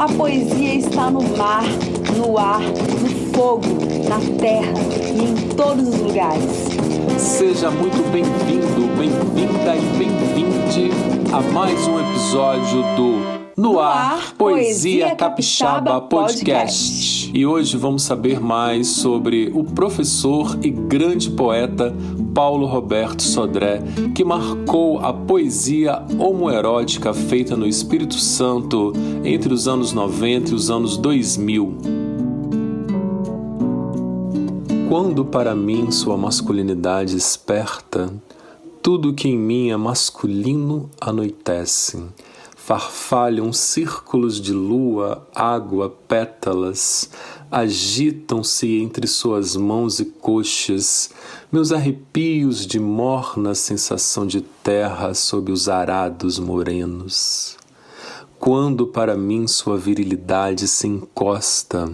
A poesia está no mar, no ar, no fogo, na terra e em todos os lugares. Seja muito bem-vindo, bem-vinda e bem-vinde a mais um episódio do No Ar, Poesia Capixaba Podcast. E hoje vamos saber mais sobre o professor e grande poeta Paulo Roberto Sodré, que marcou a poesia homoerótica feita no Espírito Santo entre os anos 90 e os anos 2000. Quando para mim sua masculinidade esperta, tudo que em mim é masculino anoitece. Farfalham círculos de lua, água, pétalas, agitam-se entre suas mãos e coxas, meus arrepios de morna sensação de terra sob os arados morenos. Quando para mim sua virilidade se encosta,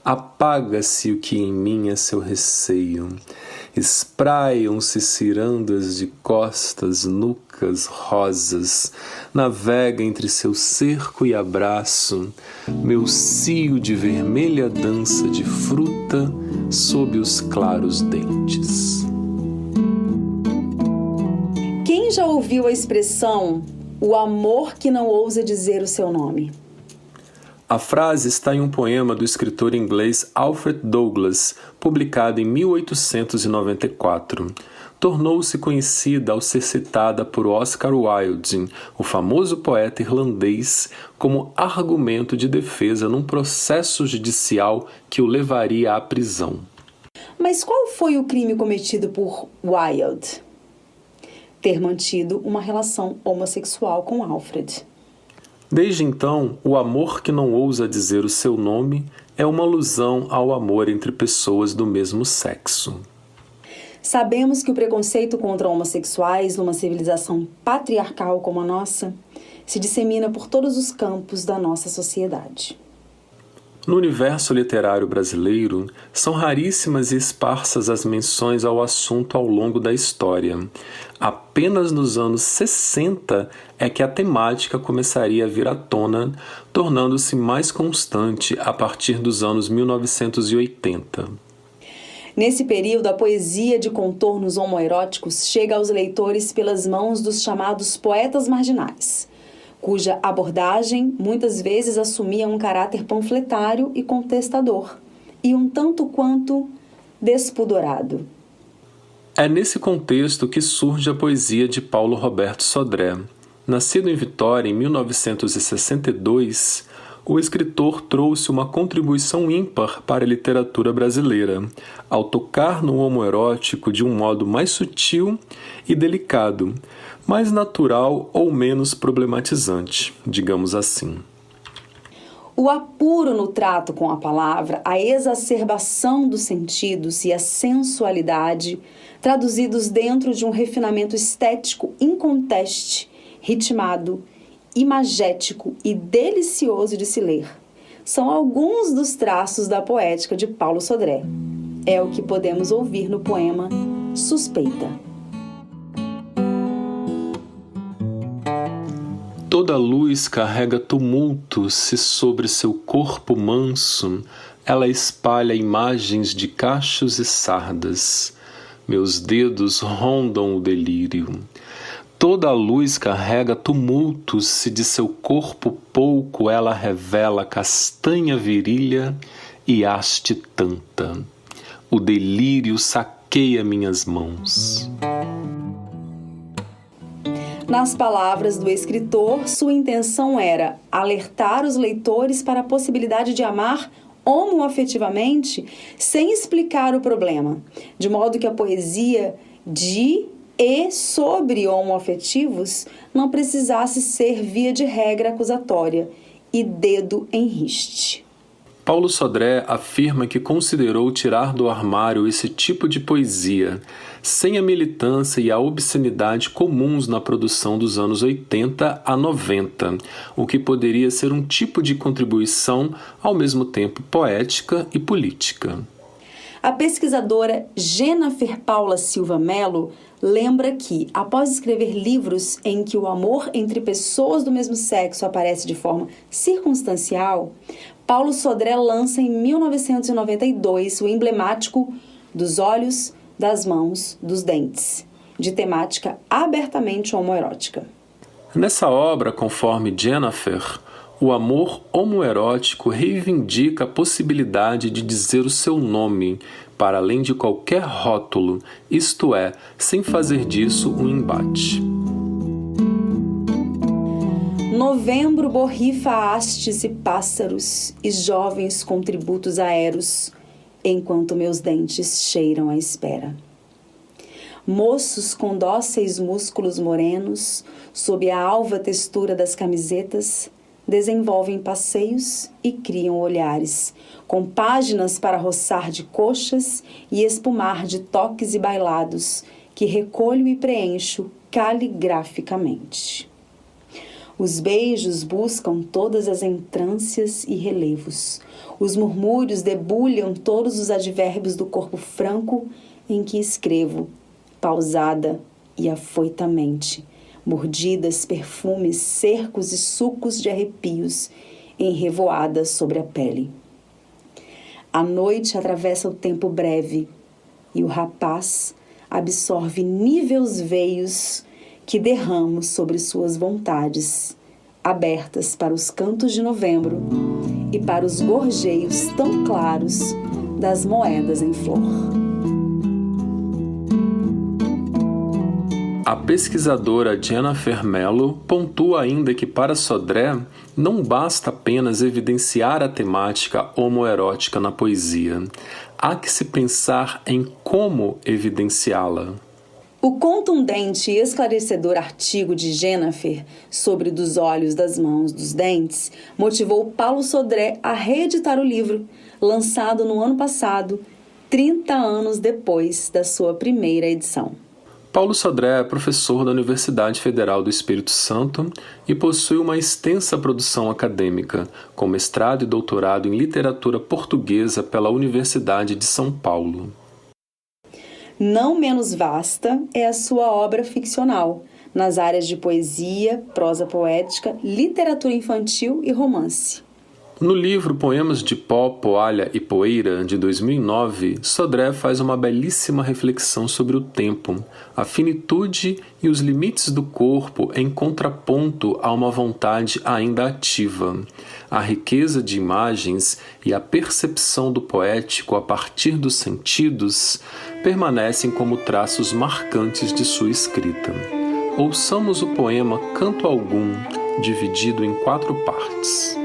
apaga-se o que em mim é seu receio. Espraiam-se cirandas de costas, nucas, rosas. Navega entre seu cerco e abraço, meu cio de vermelha dança de fruta sob os claros dentes. Quem já ouviu a expressão "o amor que não ousa dizer o seu nome"? A frase está em um poema do escritor inglês Alfred Douglas, publicado em 1894. Tornou-se conhecida ao ser citada por Oscar Wilde, o famoso poeta irlandês, como argumento de defesa num processo judicial que o levaria à prisão. Mas qual foi o crime cometido por Wilde? Ter mantido uma relação homossexual com Alfred. Desde então, o amor que não ousa dizer o seu nome é uma alusão ao amor entre pessoas do mesmo sexo. Sabemos que o preconceito contra homossexuais numa civilização patriarcal como a nossa se dissemina por todos os campos da nossa sociedade. No universo literário brasileiro, são raríssimas e esparsas as menções ao assunto ao longo da história. Apenas nos anos 60 é que a temática começaria a vir à tona, tornando-se mais constante a partir dos anos 1980. Nesse período, a poesia de contornos homoeróticos chega aos leitores pelas mãos dos chamados poetas marginais, cuja abordagem muitas vezes assumia um caráter panfletário e contestador, e um tanto quanto despudorado. É nesse contexto que surge a poesia de Paulo Roberto Sodré. Nascido em Vitória em 1962, o escritor trouxe uma contribuição ímpar para a literatura brasileira, ao tocar no homoerótico de um modo mais sutil e delicado, mais natural ou menos problematizante, digamos assim. O apuro no trato com a palavra, a exacerbação dos sentidos e a sensualidade, traduzidos dentro de um refinamento estético inconteste, ritmado, imagético e delicioso de se ler, são alguns dos traços da poética de Paulo Sodré. É o que podemos ouvir no poema Suspeita. Toda luz carrega tumulto se sobre seu corpo manso ela espalha imagens de cachos e sardas. Meus dedos rondam o delírio. Toda luz carrega tumulto se de seu corpo pouco ela revela castanha virilha e haste tanta. O delírio saqueia minhas mãos. Nas palavras do escritor, sua intenção era alertar os leitores para a possibilidade de amar homoafetivamente sem explicar o problema, de modo que a poesia de e sobre homoafetivos não precisasse ser via de regra acusatória e dedo em riste. Paulo Sodré afirma que considerou tirar do armário esse tipo de poesia, sem a militância e a obscenidade comuns na produção dos anos 80 a 90, o que poderia ser um tipo de contribuição ao mesmo tempo poética e política. A pesquisadora Jennifer Paula Silva Mello lembra que, após escrever livros em que o amor entre pessoas do mesmo sexo aparece de forma circunstancial, Paulo Sodré lança em 1992 o emblemático Dos Olhos, das Mãos, dos Dentes, de temática abertamente homoerótica. Nessa obra, conforme Jennifer, o amor homoerótico reivindica a possibilidade de dizer o seu nome, para além de qualquer rótulo, isto é, sem fazer disso um embate. Novembro borrifa hastes e pássaros e jovens com tributos aéreos, enquanto meus dentes cheiram a espera. Moços com dóceis músculos morenos, sob a alva textura das camisetas, desenvolvem passeios e criam olhares, com páginas para roçar de coxas e espumar de toques e bailados, que recolho e preencho caligraficamente. Os beijos buscam todas as entrâncias e relevos. Os murmúrios debulham todos os advérbios do corpo franco em que escrevo, pausada e afoitamente, mordidas, perfumes, cercos e sucos de arrepios em revoadas sobre a pele. A noite atravessa o tempo breve e o rapaz absorve níveos veios que derramo sobre suas vontades, abertas para os cantos de novembro e para os gorjeios tão claros das moedas em flor. A pesquisadora Jennifer Mello pontua ainda que para Sodré não basta apenas evidenciar a temática homoerótica na poesia. Há que se pensar em como evidenciá-la. O contundente e esclarecedor artigo de Jennifer sobre Dos Olhos, das Mãos, dos Dentes motivou Paulo Sodré a reeditar o livro, lançado no ano passado, 30 anos depois da sua primeira edição. Paulo Sodré é professor da Universidade Federal do Espírito Santo e possui uma extensa produção acadêmica, com mestrado e doutorado em literatura portuguesa pela Universidade de São Paulo. Não menos vasta é a sua obra ficcional, nas áreas de poesia, prosa poética, literatura infantil e romance. No livro Poemas de Pó, Poalha e Poeira, de 2009, Sodré faz uma belíssima reflexão sobre o tempo, a finitude e os limites do corpo em contraponto a uma vontade ainda ativa. A riqueza de imagens e a percepção do poético a partir dos sentidos permanecem como traços marcantes de sua escrita. Ouçamos o poema Canto Algum, dividido em 4 partes.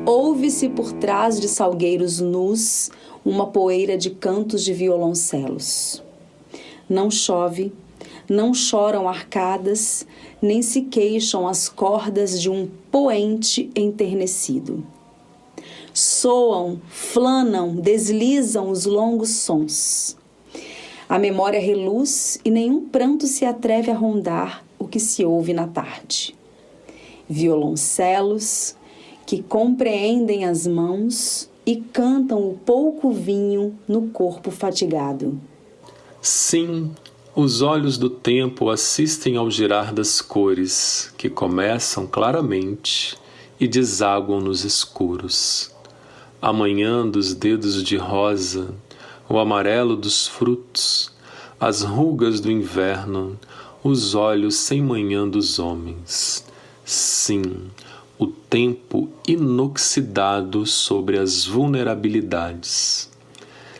Ouve-se por trás de salgueiros nus uma poeira de cantos de violoncelos. Não chove, não choram arcadas, nem se queixam as cordas de um poente enternecido. Soam, flanam, deslizam os longos sons. A memória reluz e nenhum pranto se atreve a rondar o que se ouve na tarde. Violoncelos que compreendem as mãos e cantam o pouco vinho no corpo fatigado. Sim, os olhos do tempo assistem ao girar das cores, que começam claramente e desaguam nos escuros. A manhã dos dedos de rosa, o amarelo dos frutos, as rugas do inverno, os olhos sem manhã dos homens. Sim, o tempo inoxidado sobre as vulnerabilidades.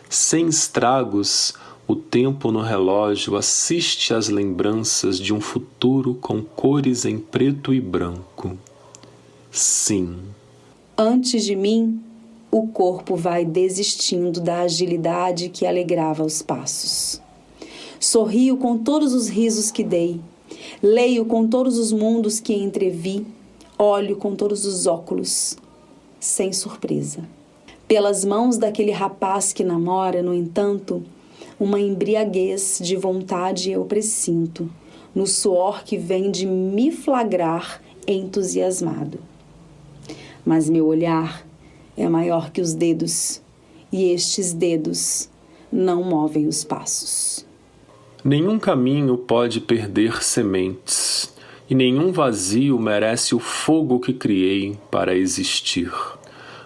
Sem estragos, o tempo no relógio assiste às lembranças de um futuro com cores em preto e branco. Sim. Antes de mim, o corpo vai desistindo da agilidade que alegrava os passos. Sorrio com todos os risos que dei, leio com todos os mundos que entrevi, olho com todos os óculos, sem surpresa. Pelas mãos daquele rapaz que namora, no entanto, uma embriaguez de vontade eu pressinto, no suor que vem de me flagrar entusiasmado. Mas meu olhar é maior que os dedos, e estes dedos não movem os passos. Nenhum caminho pode perder sementes, e nenhum vazio merece o fogo que criei para existir.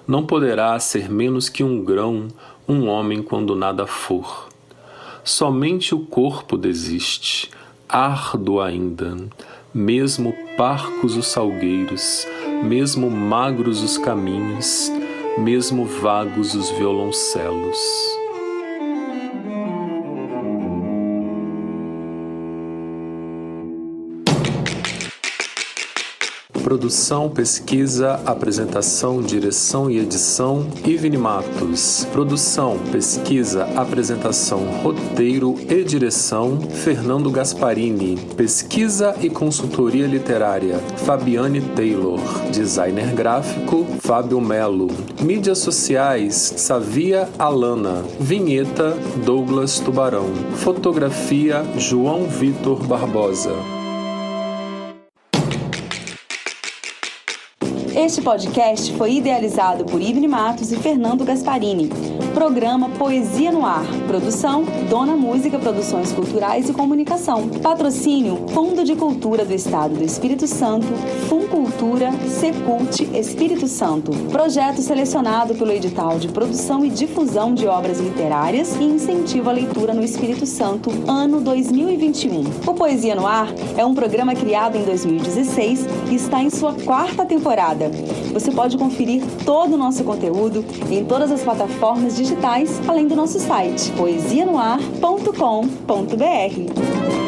Não poderá ser menos que um grão, um homem quando nada for. Somente o corpo desiste, árduo ainda, mesmo parcos os salgueiros, mesmo magros os caminhos, mesmo vagos os violoncelos. Produção, pesquisa, apresentação, direção e edição, Ivne Matos. Produção, pesquisa, apresentação, roteiro e direção, Fernando Gasparini. Pesquisa e consultoria literária, Fabiane Taylor. Designer gráfico, Fábio Melo. Mídias sociais, Savia Alana. Vinheta, Douglas Tubarão. Fotografia, João Vitor Barbosa. Este podcast foi idealizado por Ivne Matos e Fernando Gasparini. Programa Poesia no Ar. Produção, Dona Música Produções Culturais e Comunicação. Patrocínio, Fundo de Cultura do Estado do Espírito Santo, Funcultura, Secult Espírito Santo. Projeto selecionado pelo edital de produção e difusão de obras literárias e incentivo à leitura no Espírito Santo, ano 2021. O Poesia no Ar é um programa criado em 2016 e está em sua 4ª temporada. Você pode conferir todo o nosso conteúdo em todas as plataformas digitais, além do nosso site poesianoar.com.br.